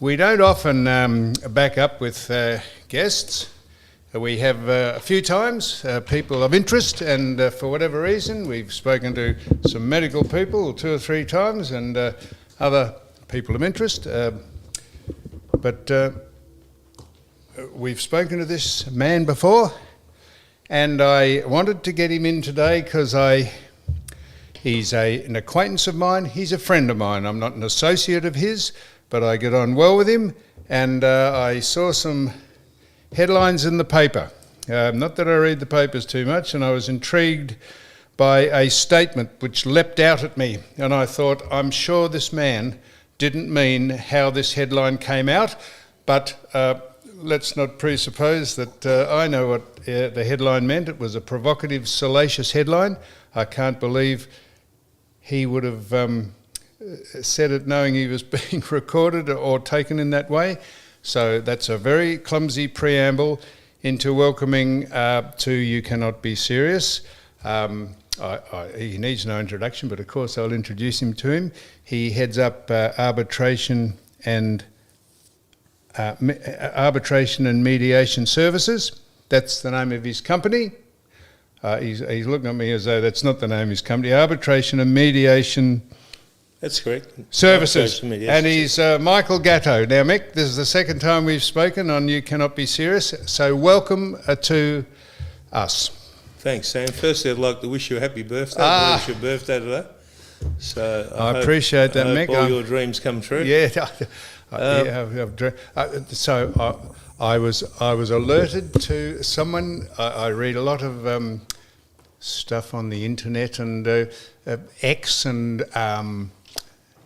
We don't often back up with guests. We have a few times people of interest, and for whatever reason we've spoken to some medical people 2 or 3 times, and other people of interest. But we've spoken to this man before, and I wanted to get him in today because he's an acquaintance of mine. He's a friend of mine. I'm not an associate of his, but I get on well with him, and I saw some headlines in the paper. Not that I read the papers too much, and I was intrigued by a statement which leapt out at me, and I thought, I'm sure this man didn't mean how this headline came out, but let's not presuppose that I know what the headline meant. It was a provocative, salacious headline. I can't believe he would have said it knowing he was being recorded or taken in that way. So that's a very clumsy preamble into welcoming to You Cannot Be Serious. He needs no introduction, but of course I'll introduce him to him. He heads up arbitration and mediation services. That's the name of his company. He's looking at me as though that's not the name of his company. Arbitration and Mediation. That's correct. Services. And he's Michael Gatto. Now, Mick, this is the second time we've spoken on You Cannot Be Serious, so welcome to us. Thanks, Sam. Firstly, I'd like to wish you a happy birthday. It's your birthday today. So I appreciate that, Mick. All your dreams come true. Yeah. So I was alerted to someone. I read a lot of stuff on the internet and X and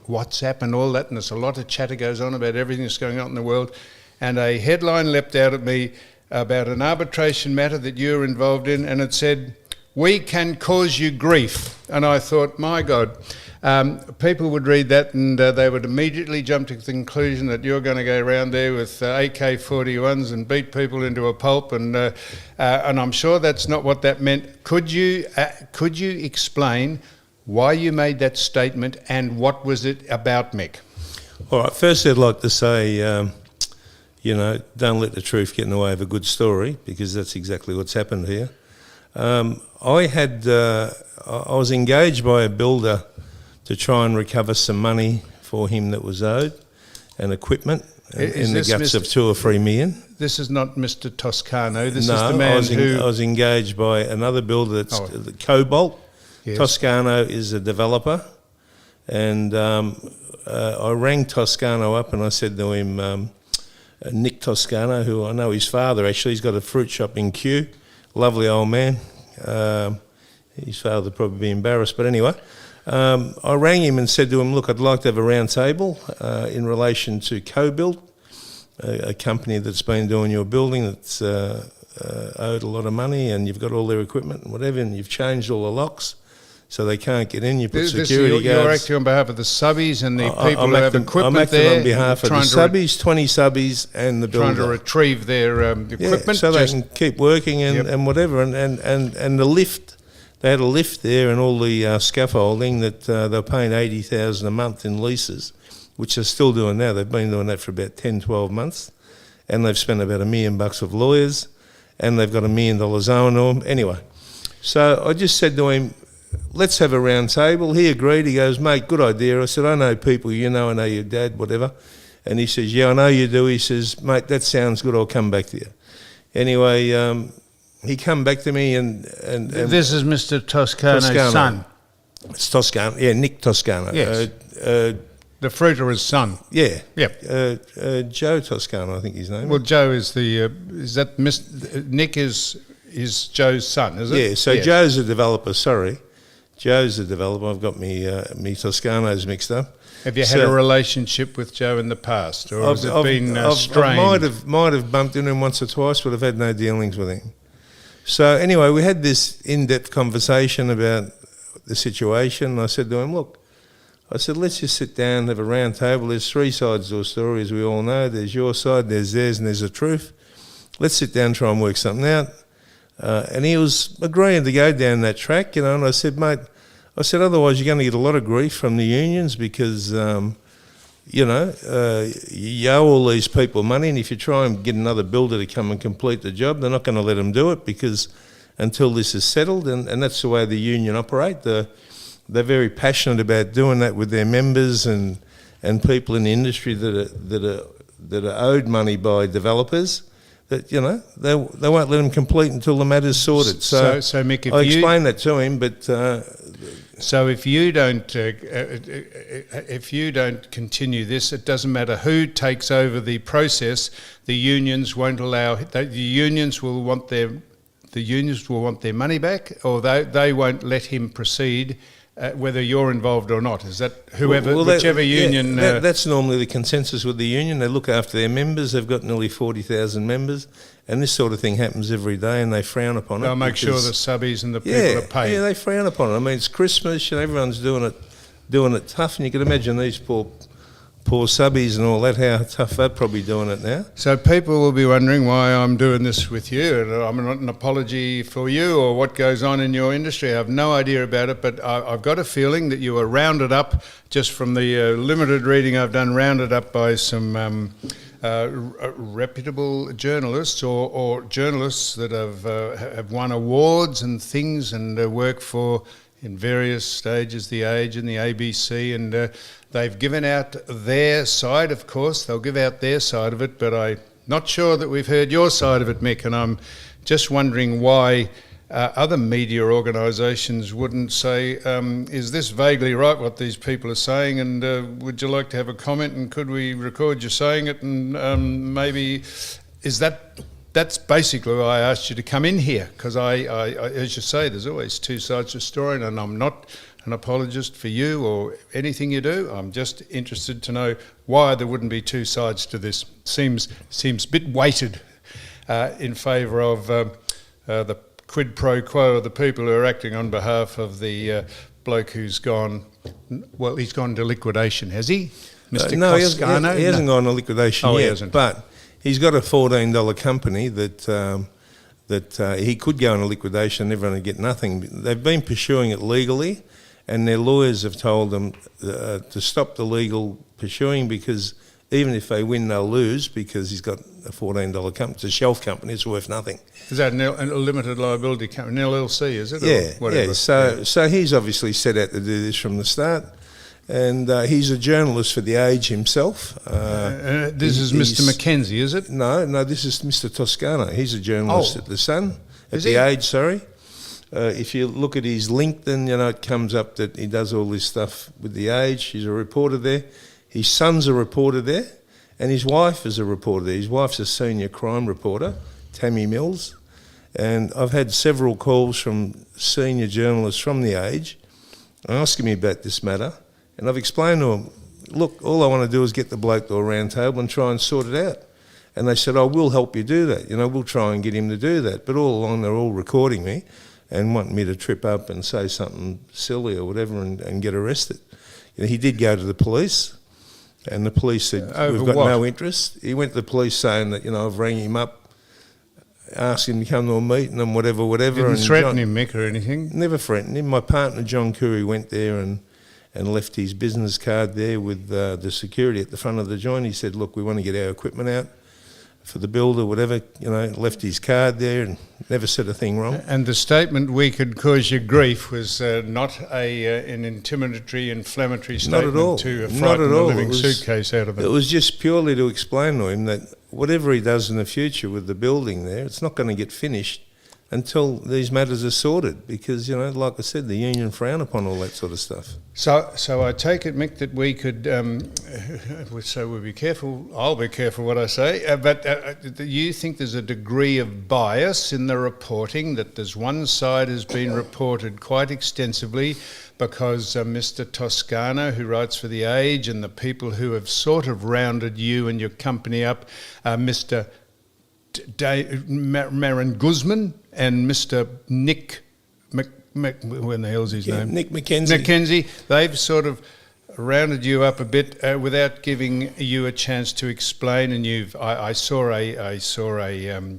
WhatsApp and all that, and there's a lot of chatter goes on about everything that's going on in the world, and a headline leapt out at me about an arbitration matter that you're involved in, and it said, "We can cause you grief." And I thought, my God, people would read that and they would immediately jump to the conclusion that you're going to go around there with AK-41s and beat people into a pulp, and I'm sure that's not what that meant. Could you explain why you made that statement and what was it about, Mick? All right, firstly I'd like to say, don't let the truth get in the way of a good story, because that's exactly what's happened here. I was engaged by a builder to try and recover some money for him that was owed, and equipment in the guts of 2 or 3 million. This is not Mr. Toscano. This is the man I was engaged by another builder that's Cobalt. Yes. Toscano is a developer, and I rang Toscano up and I said to him, Nick Toscano, who I know his father actually, he's got a fruit shop in Kew, lovely old man. His father would probably be embarrassed, but anyway. I rang him and said to him, look, I'd like to have a round table in relation to CoBuild, a company that's been doing your building that's owed a lot of money, and you've got all their equipment and whatever, and you've changed all the locks so they can't get in. You put security guards. You're acting on behalf of the subbies and the people who have equipment. I'm acting on behalf of the subbies, 20 subbies and the builder. Trying to retrieve their equipment. So they can keep working and whatever. And the lift, they had a lift there and all the scaffolding that they were paying $80,000 a month in leases, which they're still doing now. They've been doing that for about 10, 12 months. And they've spent about $1 million with lawyers, and they've got $1 million owing to them. Anyway, so I just said to him, let's have a round table. He agreed. He goes, mate, good idea. I said, I know people, I know your dad, whatever. And he says, yeah, I know you do. He says, mate, that sounds good. I'll come back to you. Anyway, he come back to me and this is Mr. Toscano's son. It's Toscano. Yeah, Nick Toscano. Yes. The fruiterer's son. Yeah. Yep. Joe Toscano, I think his name. Well, Joe is Nick is Joe's son, is it? Yeah, so yes. Joe's a developer, sorry. Joe's a developer. I've got me Toscanos mixed up. Have you had a relationship with Joe in the past, or has it been strained? I might have bumped into him once or twice, but I've had no dealings with him. So anyway, we had this in-depth conversation about the situation. I said to him, look, let's just sit down and have a round table. There's 3 sides to a story, as we all know. There's your side, there's theirs, and there's the truth. Let's sit down and try and work something out. And he was agreeing to go down that track, and I said, mate, otherwise you're going to get a lot of grief from the unions because you owe all these people money, and if you try and get another builder to come and complete the job, they're not going to let them do it because until this is settled, and that's the way the union operate. They're very passionate about doing that with their members and people in the industry that are owed money by developers. That they won't let them complete until the matter's sorted. So Mick, I explained that to him, but so if you don't continue this, it doesn't matter who takes over the process. The unions won't allow. The unions will want their money back, or they won't let him proceed. Whether you're involved or not, is that whichever union? That's normally the consensus with the union. They look after their members. They've got nearly 40,000 members, and this sort of thing happens every day, and they frown upon it. They'll make sure the subbies and the people are paid. Yeah, they frown upon it. I mean, it's Christmas, everyone's doing it tough, and you can imagine these poor subbies and all that, how tough they're probably doing it now. So people will be wondering why I'm doing this with you, and I'm not an apology for you or what goes on in your industry. I have no idea about it, but I've got a feeling that you were rounded up, just from the limited reading I've done, rounded up by some reputable journalists or journalists that have won awards and things and work for in various stages, The Age and the ABC, and they've given out their side, of course. They'll give out their side of it, but I'm not sure that we've heard your side of it, Mick, and I'm just wondering why other media organisations wouldn't say, is this vaguely right, what these people are saying, and would you like to have a comment, and could we record you saying it, and maybe is that... That's basically why I asked you to come in here, because I, as you say, there's always two sides to a story, and I'm not an apologist for you or anything you do. I'm just interested to know why there wouldn't be two sides to this. Seems a bit weighted in favour of the quid pro quo of the people who are acting on behalf of the bloke who's gone. Well, he's gone to liquidation, has he, Mr. No, Toscano? He hasn't gone to liquidation yet. He hasn't. But he's got a $14 company that he could go into liquidation and everyone would get nothing. They've been pursuing it legally, and their lawyers have told them to stop the legal pursuing, because even if they win, they'll lose, because he's got a $14 company. It's a shelf company. It's worth nothing. Is that a limited liability company, an LLC, is it? Yeah, or whatever? So he's obviously set out to do this from the start. And he's a journalist for The Age himself. This is Mr. Mackenzie, is it? No, this is Mr. Toscano. He's a journalist at The Sun, at The Age, sorry. If you look at his LinkedIn, it comes up that he does all this stuff with The Age. He's a reporter there. His son's a reporter there, and his wife is a reporter there. His wife's a senior crime reporter, Tammy Mills. And I've had several calls from senior journalists from The Age asking me about this matter. And I've explained to them, look, all I want to do is get the bloke to a round table and try and sort it out. And they said, we'll help you do that. We'll try and get him to do that. But all along, they're all recording me and want me to trip up and say something silly or whatever and get arrested. He did go to the police, and the police said, we've got no interest. He went to the police saying that, I've rang him up, asked him to come to a meeting and whatever. Didn't threaten him, Mick, or anything? Never threatened him. My partner, John Curry, went there and left his business card there with the security at the front of the joint. He said, look, we want to get our equipment out for the builder, whatever, left his card there and never said a thing wrong. And the statement, "we could cause you grief," was not an intimidatory, inflammatory statement not at all. To frighten the living suitcase out of it. It was just purely to explain to him that whatever he does in the future with the building there, it's not going to get finished until these matters are sorted, because, like I said, the union frown upon all that sort of stuff. So I take it, Mick, that we could, so we'll be careful, I'll be careful what I say, but you think there's a degree of bias in the reporting, that there's one side has been reported quite extensively because Mr. Toscano, who writes for The Age, and the people who have sort of rounded you and your company up, Mr. Marin Guzman and Mr. Nick when the hell's his name? Nick Mackenzie. Mackenzie. They've sort of rounded you up a bit without giving you a chance to explain. And I saw a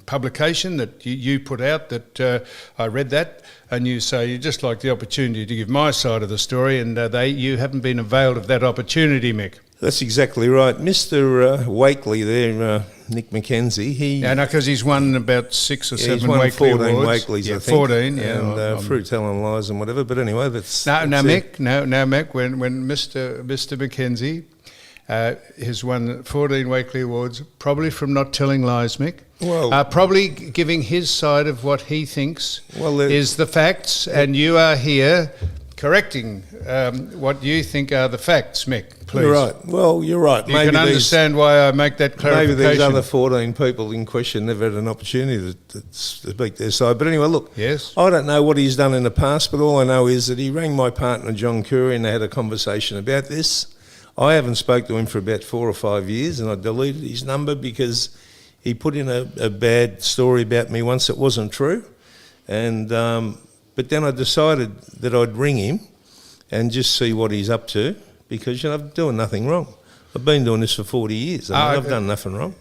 publication that you put out that I read that, and you say you just like the opportunity to give my side of the story, and you haven't been availed of that opportunity, Mick. That's exactly right. Mr. Wakely there, Nick Mackenzie, because he's won about 6 or 7 he's won Wakely 14 awards. Wakeleys, I think. 14, yeah. And Fruit Telling Lies and whatever. But anyway, that's... No, Mick, when Mr. Mackenzie has won 14 Wakely Awards, probably from not telling lies, Mick. Well, probably giving his side of what he thinks is the facts, and you are here correcting what you think are the facts, Mick. Please. You're right. Well, you're right. You can understand why I make that clarification. Maybe these other 14 people in question never had an opportunity to speak their side. But anyway, look, yes. I don't know what he's done in the past, but all I know is that he rang my partner, John Curry, and they had a conversation about this. I haven't spoke to him for about 4 or 5 years, and I deleted his number because he put in a bad story about me once that wasn't true. And but then I decided that I'd ring him and just see what he's up to, because I'm doing nothing wrong. I've been doing this for 40 years. I've done nothing wrong.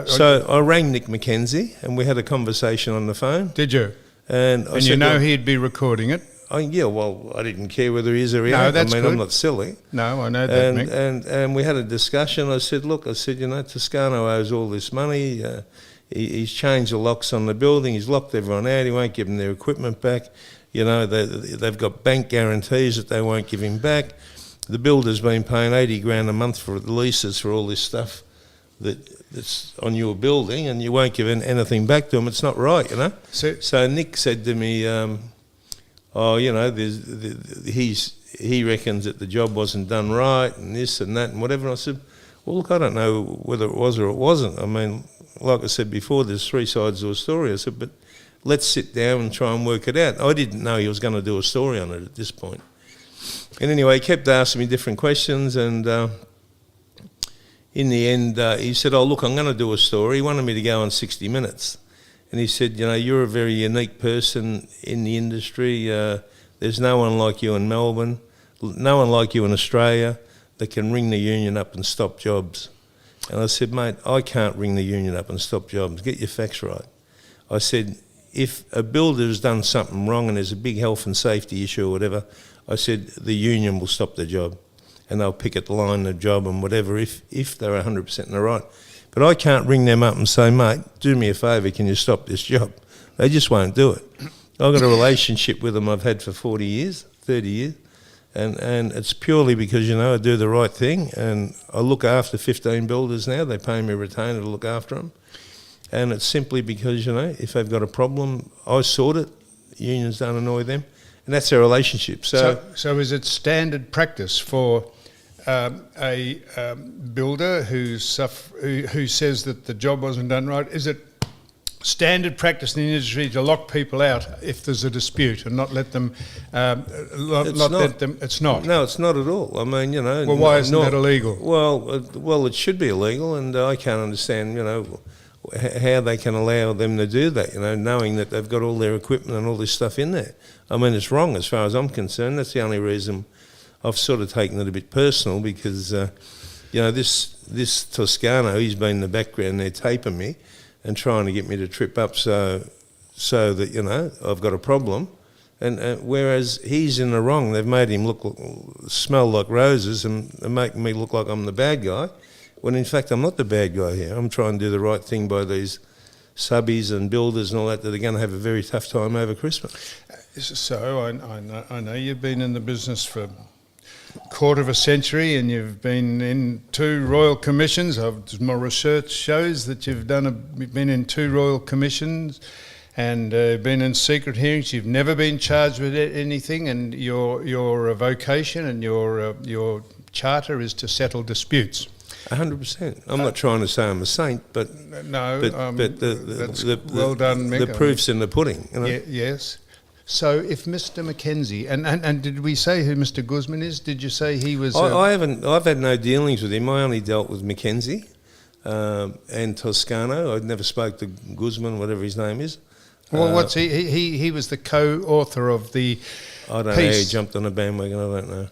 So I rang Nick Mackenzie and we had a conversation on the phone. Did you? And you know he'd be recording it? Yeah, well, I didn't care whether he is or he ain't. That's good. I'm not silly. No, I know that, Mick. And we had a discussion. I said, Toscano owes all this money. He's changed the locks on the building. He's locked everyone out. He won't give them their equipment back. They've got bank guarantees that they won't give him back. The builder's been paying $80,000 a month for the leases for all this stuff that's on your building, and you won't give anything back to him. It's not right, So Nick said to me, he reckons that the job wasn't done right and this and that and whatever. And I said, well, look, I don't know whether it was or it wasn't. I mean, like I said before, there's 3 sides to a story. I said, but let's sit down and try and work it out. I didn't know he was going to do a story on it at this point. And anyway, he kept asking me different questions, and in the end, he said, oh, look, I'm going to do a story. He wanted me to go on 60 Minutes. And he said, you're a very unique person in the industry. There's no one like you in Melbourne, no one like you in Australia that can ring the union up and stop jobs. And I said, mate, I can't ring the union up and stop jobs. Get your facts right. I said, if a builder's done something wrong and there's a big health and safety issue or whatever, I said the union will stop the job and they'll picket the line, the job and whatever if they're 100% in the right. But I can't ring them up and say, mate, do me a favour, can you stop this job? They just won't do it. I've got a relationship with them I've had for 40 years, 30 years, and it's purely because, I do the right thing, and I look after 15 builders now. They pay me a retainer to look after them. And it's simply because, if they've got a problem, I sort it. Unions don't annoy them. And that's our relationship. So is it standard practice for a builder who says that the job wasn't done right? Is it standard practice in the industry to lock people out if there's a dispute and not let them? It's not. No, it's not at all. I mean, Well, why isn't that illegal? Well, it should be illegal, and I can't understand, how they can allow them to do that, knowing that they've got all their equipment and all this stuff in there. I mean, it's wrong as far as I'm concerned. That's the only reason I've sort of taken it a bit personal, because, this Toscano, he's been in the background there taping me and trying to get me to trip up so that, I've got a problem. And whereas he's in the wrong, they've made him smell like roses and making me look like I'm the bad guy. When in fact I'm not the bad guy here. I'm trying to do the right thing by these subbies and builders and all that are going to have a very tough time over Christmas. So I know you've been in the business for a quarter of a century, and you've been in 2 royal commissions. My research shows that you've been in 2 royal commissions and been in secret hearings. You've never been charged with anything, and your vocation and your charter is to settle disputes. 100%. I'm not trying to say I'm a saint, but no. That's well done, Mick. The proof's in the pudding. Yes. So if Mr. Mackenzie and did we say who Mr. Guzman is? Did you say he was? I haven't. I've had no dealings with him. I only dealt with Mackenzie and Toscano. I'd never spoke to Guzman, whatever his name is. Well, what's he? He was the co-author of the. I don't know how he jumped on a bandwagon. I don't know.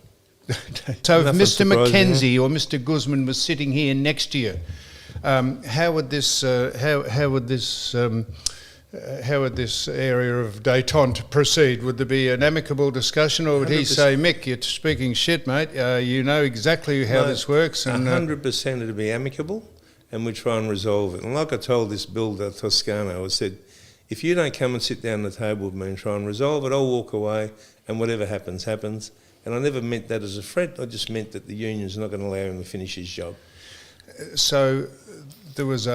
So if Mr. Mackenzie or Mr. Guzman was sitting here next to you, how would this how would this area of détente proceed? Would there be an amicable discussion, or would he say, Mick, you're speaking shit, mate, you know exactly how this works? And 100% it'd be amicable, and we'd try and resolve it. And like I told this builder, Toscano, I said, if you don't come and sit down at the table with me and try and resolve it, I'll walk away, and whatever happens, happens. And I never meant that as a threat, I just meant that the union's not going to allow him to finish his job. So there was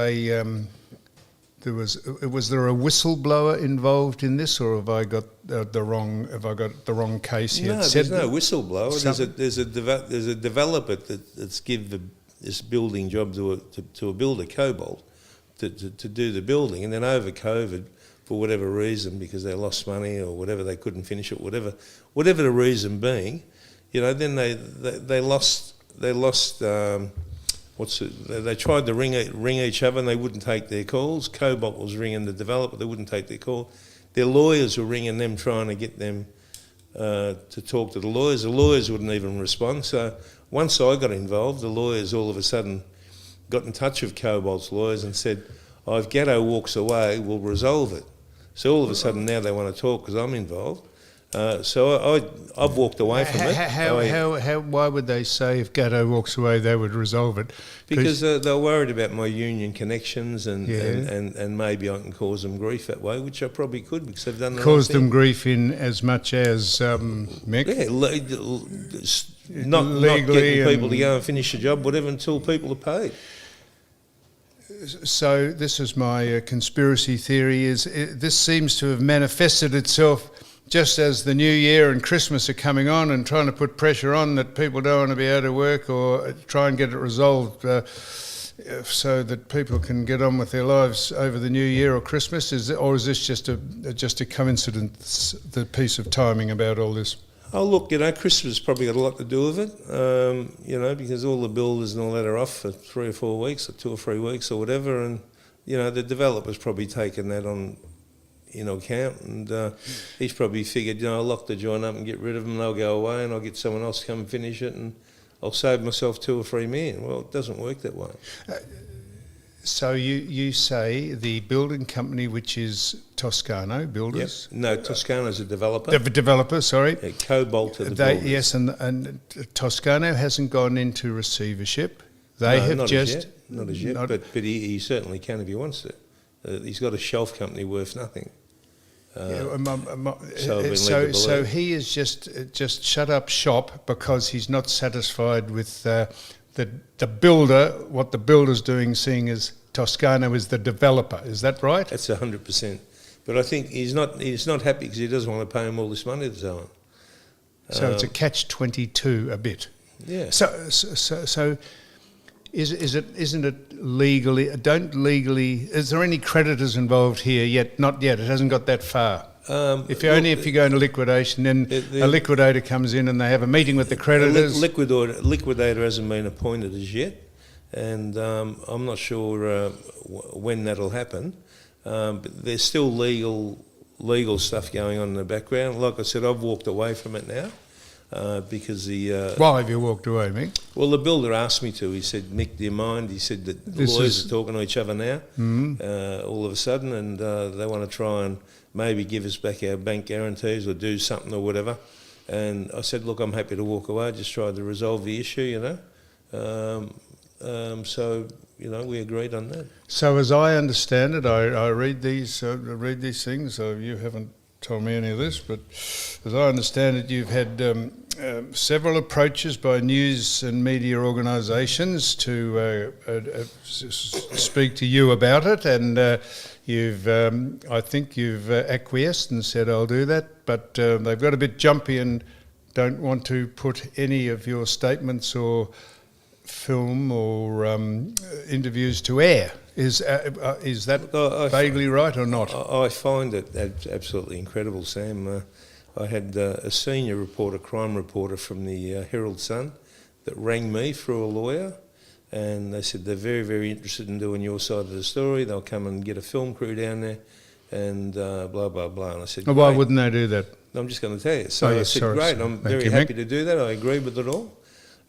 was there a whistleblower involved in this, or have I got the wrong case here? No, there's no whistleblower. There's a developer that's give this building job to a builder, Cobalt, to do the building, and then over COVID, for whatever reason, because they lost money or whatever, they couldn't finish it, whatever the reason being, then they lost. They tried to ring each other and they wouldn't take their calls. Cobalt was ringing the developer, they wouldn't take their call. Their lawyers were ringing them, trying to get them to talk to the lawyers. The lawyers wouldn't even respond. So once I got involved, the lawyers all of a sudden got in touch with Cobalt's lawyers and said, if Gatto walks away, we'll resolve it. So all of a sudden now they want to talk because I'm involved. So I've walked away from it. Why would they say if Gatto walks away they would resolve it? Because they're worried about my union connections and maybe I can cause them grief that way, which I probably could because they've done the cause right them thing. Grief in as much as Mick? Yeah, not getting people to go and finish the job, whatever, until people are paid. So this is my conspiracy theory, this seems to have manifested itself just as the New Year and Christmas are coming on and trying to put pressure on that people don't want to be out of work or try and get it resolved so that people can get on with their lives over the New Year or Christmas, or is this just a coincidence, the piece of timing about all this? Oh, look, Christmas probably got a lot to do with it, because all the builders and all that are off for 3 or 4 weeks or 2 or 3 weeks or whatever, and, the developer's probably taken that on account, and he's probably figured, I'll lock the joint up and get rid of them and they'll go away and I'll get someone else to come and finish it and I'll save myself 2 or 3 million. Well, it doesn't work that way. So you say the building company, which is Toscano Builders? Yep. No, Toscano's a developer. The developer, sorry. Yeah, Cobalt to the builders. Yes, and Toscano hasn't gone into receivership. They have not just... Not as yet, but he certainly can if he wants to. He's got a shelf company worth nothing. So he is just shut up shop because he's not satisfied with the builder, what the builder's doing, seeing as Toscano is the developer. Is that right? That's 100%. But I think he's not happy because he doesn't want to pay him all this money to sell him. So it's a catch-22 a bit. Yeah. So isn't it legally? Is there any creditors involved here yet? Not yet. It hasn't got that far. If you go into liquidation, then a liquidator comes in and they have a meeting with the creditors. Liquidator hasn't been appointed as yet, and I'm not sure when that'll happen. But there's still legal stuff going on in the background. Like I said, I've walked away from it now. Because why have you walked away, Mick? Well, the builder asked me to. He said, Mick, do you mind? He said that the lawyers are talking to each other now, all of a sudden, and they want to try and maybe give us back our bank guarantees or do something or whatever. And I said, look, I'm happy to walk away. I just tried to resolve the issue, So, we agreed on that. So as I understand it, I read these things. So you haven't told me any of this, but as I understand it, you've had several approaches by news and media organisations to speak to you about it, and I think you've acquiesced and said, I'll do that, but they've got a bit jumpy and don't want to put any of your statements or film or interviews to air. Is that vaguely right or not? I find it absolutely incredible, Sam. I had a senior reporter, crime reporter from the Herald Sun that rang me through a lawyer, and they said they're very, very interested in doing your side of the story. They'll come and get a film crew down there and blah, blah, blah. And I said, why wouldn't they do that? I'm just going to tell you. So I said, great, I'm very happy to do that. I agree with it all.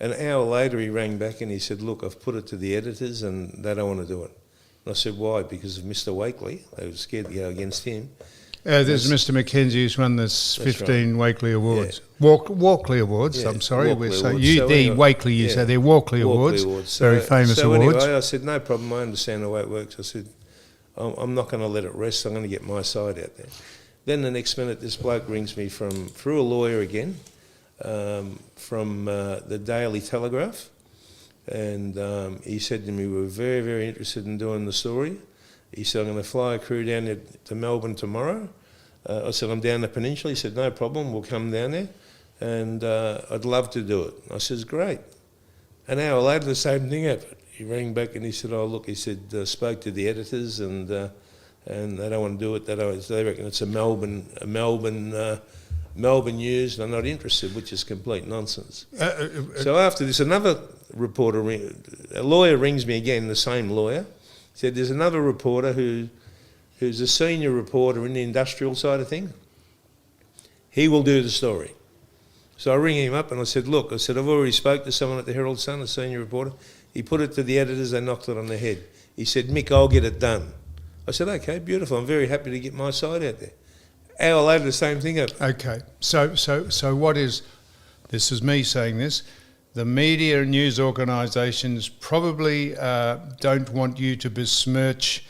An hour later, he rang back and he said, look, I've put it to the editors and they don't want to do it. And I said, why? Because of Mr. Wakely. They were scared to go against him. There's Mr. McKenzie who's won this 15 right. Wakely Awards. Yeah. Walkley Awards, Yeah, I'm sorry. Walkley So Awards. you, So the anyway, Wakely, you say they're Walkley Awards. Very famous awards. Anyway, I said, no problem, I understand the way it works. I said, I'm not going to let it rest, I'm going to get my side out there. Then the next minute, this bloke rings me through a lawyer again, from the Daily Telegraph, and he said to me, we're very, very interested in doing the story. He said, I'm going to fly a crew down to Melbourne tomorrow. I said, I'm down the peninsula. He said, no problem, we'll come down there, and I'd love to do it. I says, great. An hour later, the same thing happened. He rang back and he said, oh, look, he said, spoke to the editors and they don't want to do it. They reckon it's a Melbourne news, and they're not interested, which is complete nonsense. So after this, another reporter, a lawyer rings me again, the same lawyer. He said, there's another reporter who's a senior reporter in the industrial side of things. He will do the story. So I ring him up and I said, look, I've already spoke to someone at the Herald Sun, a senior reporter. He put it to the editors, they knocked it on the head. He said, Mick, I'll get it done. I said, okay, beautiful, I'm very happy to get my side out there. Hour later, the same thing happened. Okay, so what is, this is me saying this, the media and news organisations probably don't want you to besmirch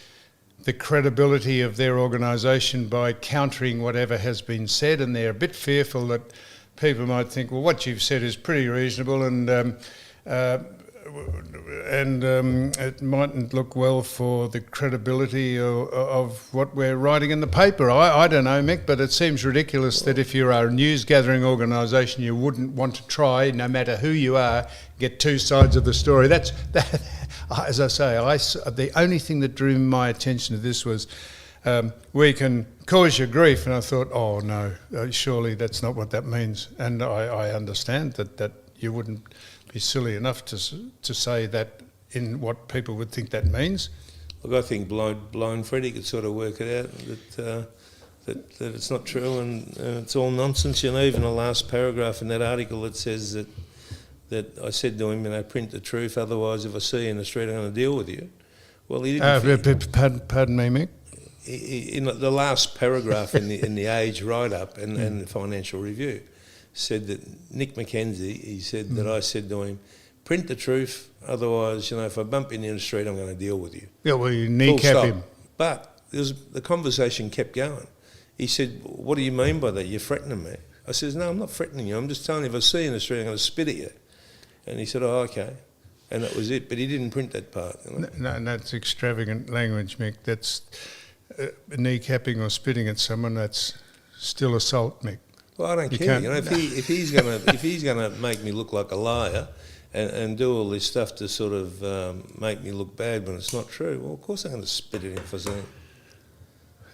the credibility of their organisation by countering whatever has been said, and they're a bit fearful that people might think, well, what you've said is pretty reasonable, and it mightn't look well for the credibility of what we're writing in the paper. I don't know, Mick, but it seems ridiculous that if you're a news gathering organisation, you wouldn't want to try, no matter who you are, get two sides of the story. That, as I say, the only thing that drew my attention to this was, we can cause you grief, and I thought, oh no, surely that's not what that means. And I understand that you wouldn't be silly enough to say that in what people would think that means. Look, I think blind Freddie could sort of work it out that it's not true, and it's all nonsense. You know, even the last paragraph in that article that says that I said to him, print the truth, otherwise if I see you in the street I'm going to deal with you. Well, he didn't. Pardon me, Mick? In the last paragraph in the Age write-up and the Financial Review said that Nick McKenzie, he said that I said to him, print the truth, otherwise, if I bump into you in the street, I'm going to deal with you. Yeah, well, you kneecap him. But the conversation kept going. He said, what do you mean by that? You're threatening me. I says, no, I'm not threatening you. I'm just telling you, if I see you in the street, I'm going to spit at you. And he said, oh, okay. And that was it. But he didn't print that part. No, that's extravagant language, Mick. That's kneecapping or spitting at someone, that's still assault, Mick. Well, I don't care. If he's gonna make me look like a liar and do all this stuff to sort of make me look bad when it's not true, well, of course I'm going to spit at him for saying.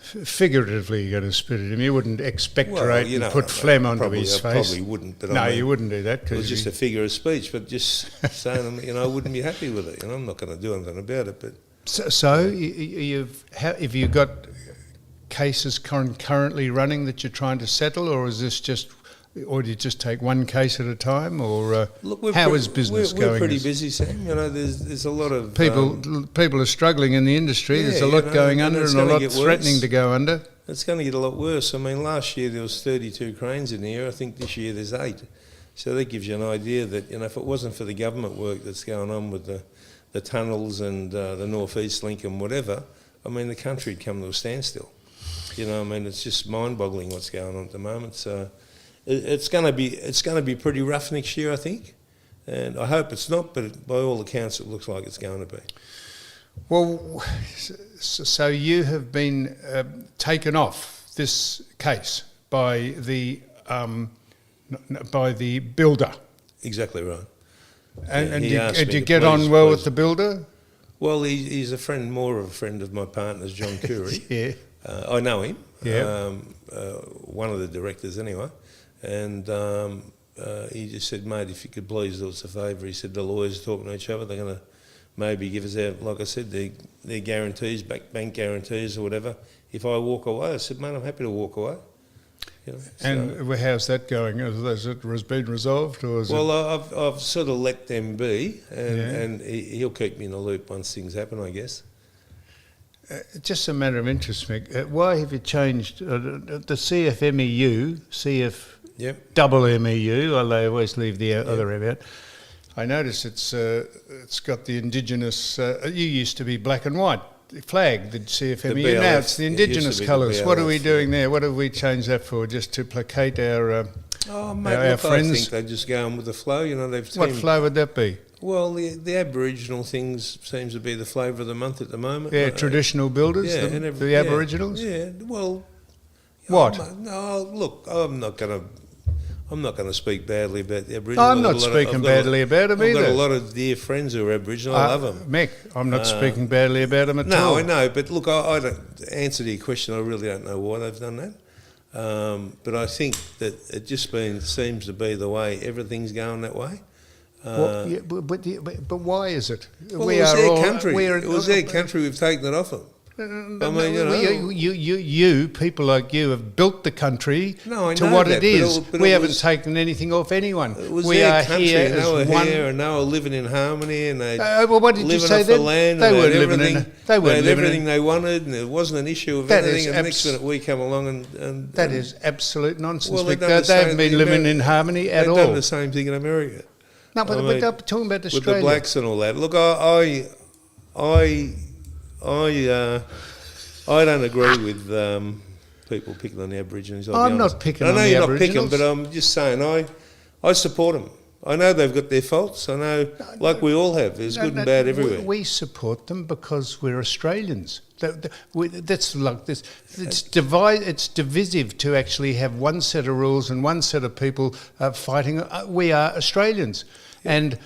Figuratively, you're going to spit at him. You wouldn't expectorate and put phlegm onto his face. I probably wouldn't. But you wouldn't do that. It was just a figure of speech, but just saying, I wouldn't be happy with it. I'm not going to do anything about it. But We're pretty busy, Sam. There's a lot of people are struggling in the industry. There's a lot going under and a lot threatening to go under. It's going to get a lot worse. Last year there was 32 cranes in the air. I think this year there's 8. So that gives you an idea that if it wasn't for the government work that's going on with the tunnels and the North East Link and whatever, the country'd come to a standstill. It's just mind-boggling what's going on at the moment. So it's going to be pretty rough next year, I think, and I hope it's not. But by all accounts, it looks like it's going to be. Well, so you have been taken off this case by the builder. Exactly right. And did you get on well with the builder? Well, he's more of a friend of my partner's, John Curry. Yeah. I know him. Yeah. One of the directors, anyway. And he just said, mate, if you could please do us a favour. He said the lawyers are talking to each other. They're going to maybe give us out, like I said, their guarantees, bank guarantees or whatever. If I walk away, I said, mate, I'm happy to walk away. And how's that going? Has it been resolved, or is I've sort of let them be, and he'll keep me in the loop once things happen, I guess. Just a matter of interest, Mick. Why have you changed the CFMEU, Yep. double MEU, although they always leave the other M out? I notice it's got the indigenous. You used to be black and white flag, the CFMEU. Now it's the indigenous colours. What are we doing there? What have we changed that for? Just to placate our our friends? I think they're just going with the flow. What flow would that be? Well, the Aboriginal things seems to be the flavour of the month at the moment. Yeah, traditional builders, the Aboriginals. Yeah, well, what? Look, I'm not going to speak badly about the Aboriginals. I'm not speaking badly about them either. I've got a lot of dear friends who are Aboriginal. I love them. Mick, I'm not speaking badly about them at all. No, I know, but look, I don't answer to your question. I really don't know why they've done that. But I think that it just seems to be the way everything's going that way. But why is it? Well, it was their country. It was their country. We've taken it off them. You people like you have built the country to what it is. We haven't taken anything off anyone. It was we their are country. here and as they were one. here, and they were living in harmony, and they what did you say then? They weren't living in. They had everything they wanted, and it wasn't an issue of anything. And next minute we come along and that is absolute nonsense. Well, they haven't been living in harmony at all. They've done the same thing in America. No, but we're talking about Australia. With the blacks and all that. Look, I don't agree with people picking on the Aborigines. I'm not picking on the Aboriginals. I know you're not picking, but I'm just saying I support them. I know they've got their faults. I know, like we all have. There's good and bad everywhere. We support them because we're Australians. That's like this. It's divisive to actually have one set of rules and one set of people fighting. We are Australians, and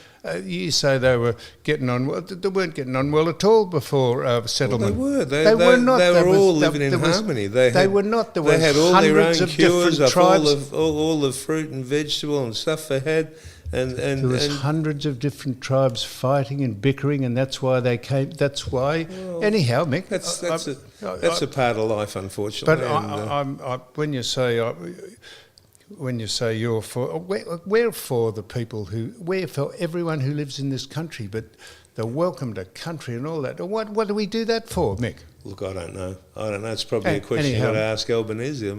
you say they were getting on well. They weren't getting on well at all before settlement. Well, they were. They were not. They were all living in harmony. They were not. They had all their own cures of all the fruit and vegetable and stuff they had. And there was hundreds of different tribes fighting and bickering, and that's why they came. That's why. Well, anyhow, Mick, that's a part of life, unfortunately. But when you say you're for, we're for the people we're for everyone who lives in this country. But the welcome to country and all that. What do we do that for, Mick? Look, I don't know. It's probably a question you've got to ask Albanese. I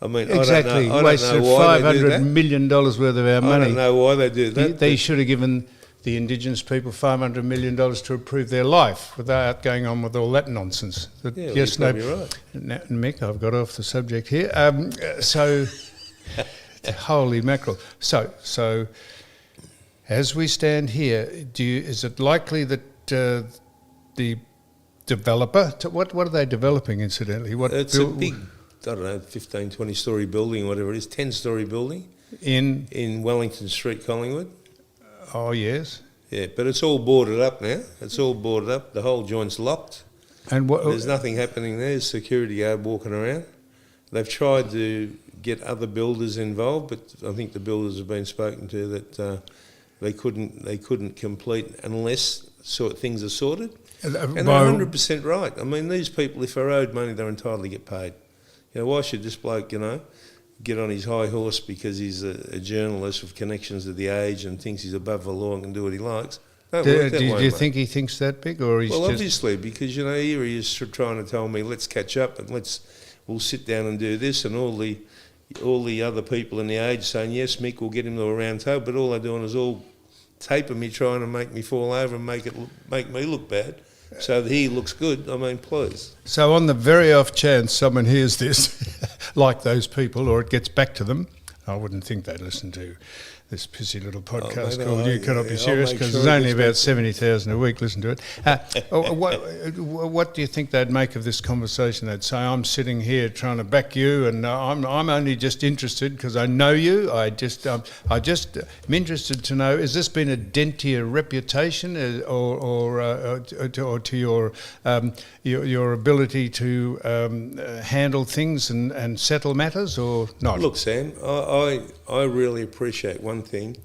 mean, exactly. I don't know why $500 million worth of our money. I don't know why they do that. They should have given the Indigenous people $500 million to improve their life without going on with all that nonsense. You're probably right. Now, Mick, I've got off the subject here. Holy mackerel. So, as we stand here, is it likely that the developer, what are they developing, incidentally? It's a big, I don't know, 15, 20-storey building, whatever it is, 10-storey building. In Wellington Street, Collingwood. Oh, yes. Yeah, but it's all boarded up now. It's all boarded up. The whole joint's locked. And there's nothing happening there. There's security guard walking around. They've tried to get other builders involved, but I think the builders have been spoken to that they couldn't complete unless things are sorted. And they're 100% right. I mean, these people, if they're owed money, they're entitled to get paid. Why should this bloke, get on his high horse because he's a journalist with connections to the Age and thinks he's above the law and can do what he likes? Do you think he thinks that big, or he's obviously, because here he is trying to tell me, let's catch up and we'll sit down and do this, and all the other people in the Age saying, yes, Mick, we'll get him to a round table, but all they're doing is all taping me, trying to make me fall over and make me look bad. So that he looks good, please. So on the very off chance someone hears this, like those people, or it gets back to them, I wouldn't think they'd listen to this pissy little podcast called You Cannot Be Serious, because there's only about 70,000 a week listen to it. What do you think they'd make of this conversation? They'd say, I'm sitting here trying to back you, and I'm only just interested because I know you. I'm interested to know, has this been a dent to your reputation or to your ability to handle things and settle matters, or not? Look, Sam, I really appreciate one thing,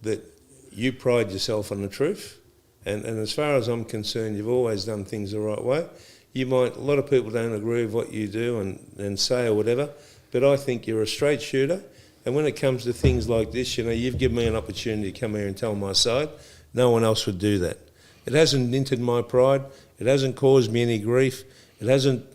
that you pride yourself on the truth, and as far as I'm concerned, you've always done things the right way. A lot of people don't agree with what you do and say or whatever, but I think you're a straight shooter, and when it comes to things like this, you've given me an opportunity to come here and tell my side. No one else would do that. It hasn't dented my pride. It hasn't caused me any grief. It hasn't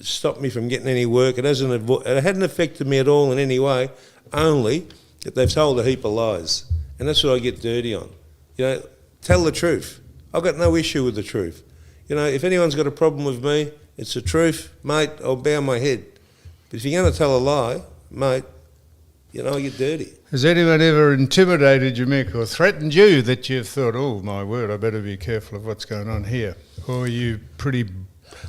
stopped me from getting any work. It hadn't affected me at all in any way, only that they've told a heap of lies. And that's what I get dirty on. You know, tell the truth. I've got no issue with the truth. You know, if anyone's got a problem with me, it's the truth, mate, I'll bow my head. But if you're going to tell a lie, mate, you know, I get dirty. Has anyone ever intimidated you, Mick, or threatened you that you've thought, oh, my word, I better be careful of what's going on here? Or are you pretty,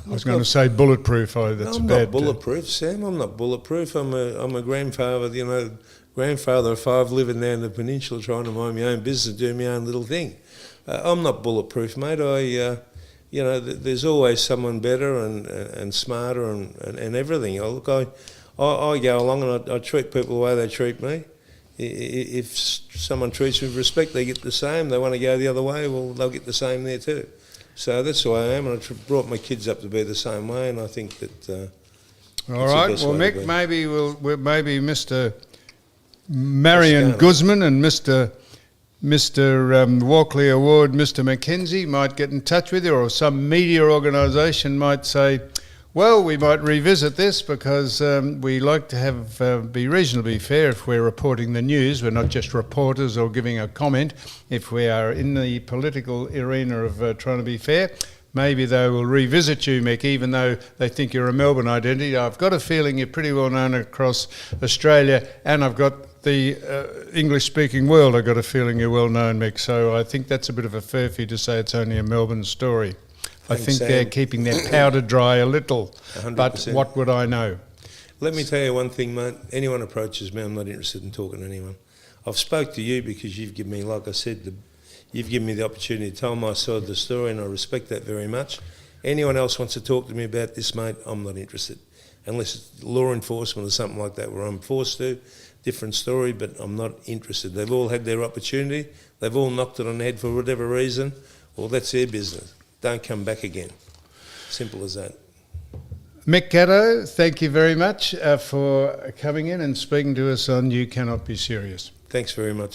I was going to say bulletproof, that's I'm a bad not bulletproof, Sam, I'm not bulletproof. I'm a grandfather, you know, grandfather of 5 living there in the peninsula trying to mind my own business, do my own little thing. I'm not bulletproof, mate. You know, there's always someone better and smarter and everything. I go along and I treat people the way they treat me. If someone treats me with respect, they get the same. They want to go the other way, well, they'll get the same there too. So that's who I am, and I brought my kids up to be the same way, and I think that. All right. Well, Mick, maybe maybe Mr. Marion Guzman and Mr. Walkley Award, Mr. Mackenzie might get in touch with you, or some media organisation might say, well, we might revisit this because we like to have be reasonably fair if we're reporting the news. We're not just reporters or giving a comment. If we are in the political arena of trying to be fair, maybe they will revisit you, Mick, even though they think you're a Melbourne identity. I've got a feeling you're pretty well known across Australia, and I've got the English-speaking world. I've got a feeling you're well known, Mick. So I think that's a bit of a furphy to say it's only a Melbourne story. Thanks, I think Sam. They're keeping their powder dry a little, 100%. But what would I know? Let me tell you one thing, mate. Anyone approaches me, I'm not interested in talking to anyone. I've spoke to you because you've given me, like I said, you've given me the opportunity to tell my side of the story, and I respect that very much. Anyone else wants to talk to me about this, mate, I'm not interested. Unless it's law enforcement or something like that where I'm forced to, different story, but I'm not interested. They've all had their opportunity. They've all knocked it on the head for whatever reason. Well, that's their business. Don't come back again. Simple as that. Mick Gatto, thank you very much for coming in and speaking to us on You Cannot Be Serious. Thanks very much.